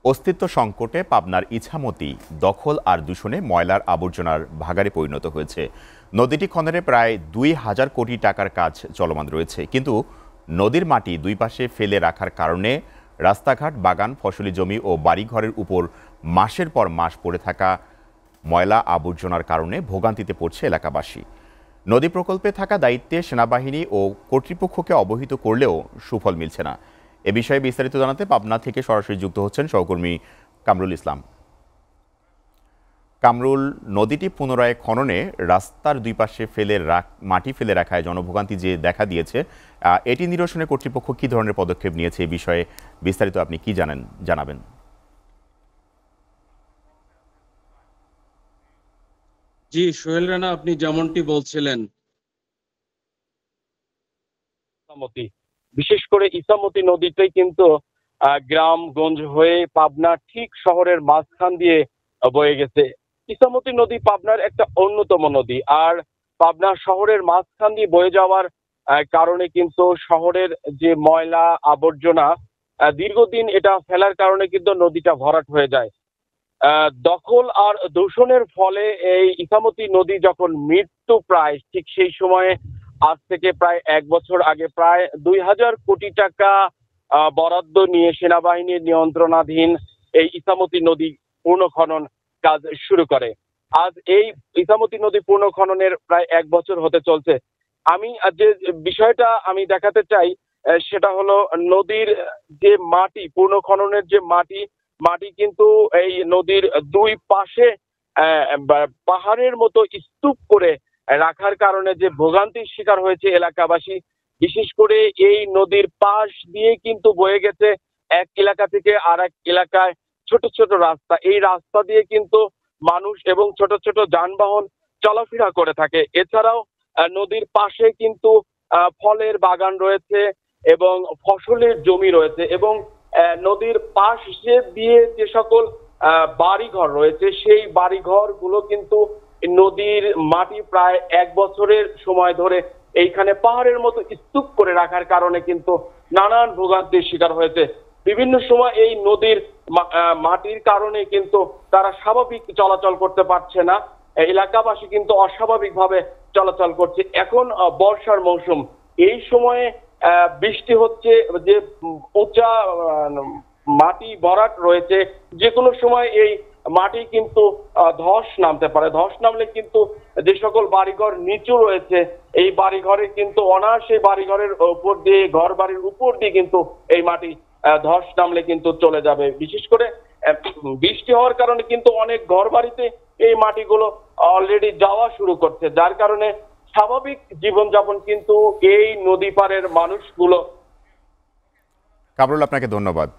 অস্তিত্ব সংকটে পাবনার ইছামতি দখল আর দূষণে ময়লার আবর্জনার ভাগাড়ে পরিণত হয়েছে। নদীটি খননে প্রায় ২,০০০ কোটি টাকার কাজ চলমান রয়েছে, কিন্তু নদীর মাটি দুই পাশে ফেলে রাখার কারণে রাস্তাঘাট, বাগান, ফসলি জমি ও বাড়িঘরের উপর মাসের পর মাস পড়ে থাকা ময়লা আবর্জনার কারণে ভোগান্তিতে পড়ছে এলাকাবাসী। নদী প্রকল্পে থাকা দায়িত্বে সেনাবাহিনী ও কর্তৃপক্ষকে অবহিত করলেও সুফল মিলছে না। এ বিষয়ে বিস্তারিত জানাতে পাবনা থেকে সরাসরি যুক্ত হচ্ছেন সহকর্মী কামরুল ইসলাম। কামরুল, নদীটি পুনরায় খননে রাস্তার দুই পাশে মাটি ফেলে রাখায় জনভোগান্তি যে দেখা দিয়েছে, এটি নিরসনে কর্তৃপক্ষ কি ধরনের পদক্ষেপ নিয়েছে, এই বিষয়ে বিস্তারিত আপনি কি জানাবেন? জি সোহেল রানা, আপনি যেমনটি বলছিলেন, বিশেষ করে ইছামতি নদীটাই কিন্তু গ্রামগঞ্জ হয়ে পাবনা ঠিক শহরের মাঝখান দিয়ে বয়ে গেছে। ইছামতি নদী পাবনার একটা অন্যতম নদী, আর পাবনা শহরের মাঝখান দিয়ে বয়ে যাওয়ার কারণে কিন্তু শহরের যে ময়লা আবর্জনা দীর্ঘদিন এটা ফেলার কারণে কিন্তু নদীটা ভরাট হয়ে যায়। দখল আর দূষণের ফলে এই ইছামতি নদী যখন মৃত্যু প্রায়, ঠিক সেই সময়ে আজ থেকে প্রায় ১ বছর আগে প্রায় ২,০০০ কোটি টাকা বরাদ্দ নিয়ে সেনাবাহিনীর নিয়ন্ত্রণাধীন এই ইছামতি নদী পুনঃখনন কাজ শুরু করে। আজ এই ইছামতি নদী পুনঃখননের প্রায় ১ বছর হতে চলছে। আমি যে বিষয়টা আমি দেখাতে চাই সেটা হলো নদীর যে মাটি, পুনঃখননের যে মাটি কিন্তু এই নদীর দুই পাশে পাহাড়ের মতো স্তূপ করে রাখার কারণে যে ভোগান্তির শিকার হয়েছে এলাকাবাসী। বিশেষ করে এই নদীর পাশ দিয়ে কিন্তু বয়ে গেছে এক এলাকা থেকে আর এক এলাকায় ছোট ছোট রাস্তা। এই রাস্তা দিয়ে কিন্তু মানুষ এবং ছোট ছোট যানবাহন চলাফেরা করে থাকে। এছাড়াও নদীর পাশে কিন্তু ফলের বাগান রয়েছে এবং ফসলের জমি রয়েছে, এবং নদীর পাশ দিয়ে যে সকল বাড়িঘর রয়েছে সেই বাড়িঘর গুলো কিন্তু নদীর মাটি প্রায় ১ বছরের সময় ধরে এইখানে পাহাড়ের মতো স্তূপ করে রাখার কারণে কিন্তু নানান ভোগান্তির শিকার হয়েছে। বিভিন্ন সময় এই নদীর মাটির কারণে কিন্তু তারা স্বাভাবিক চলাচল করতে পারছে না, এলাকাবাসী কিন্তু অস্বাভাবিকভাবে চলাচল করছে। এখন বর্ষার মৌসুম, এই সময়ে বৃষ্টি হচ্ছে, যে উঁচা মাটি ভরাট রয়েছে, যে কোনো সময় এই মাটি কিন্তু ধস নামতে পারে। ধস নামলে কিন্তু যে সকল বাড়িঘর নিচু রয়েছে এই বাড়িঘরে কিন্তু অনায়াসে বাড়িঘরের উপর দিয়ে, ঘর বাড়ির উপর দিয়ে কিন্তু এই মাটি ধস নামলে কিন্তু চলে যাবে। বিশেষ করে বৃষ্টি হওয়ার কারণে কিন্তু অনেক ঘর বাড়িতে এই মাটিগুলো অলরেডি যাওয়া শুরু করছে, যার কারণে স্বাভাবিক জীবনযাপন কিন্তু এই নদী পাড়ের মানুষগুলো। কামরুল, আপনাকে ধন্যবাদ।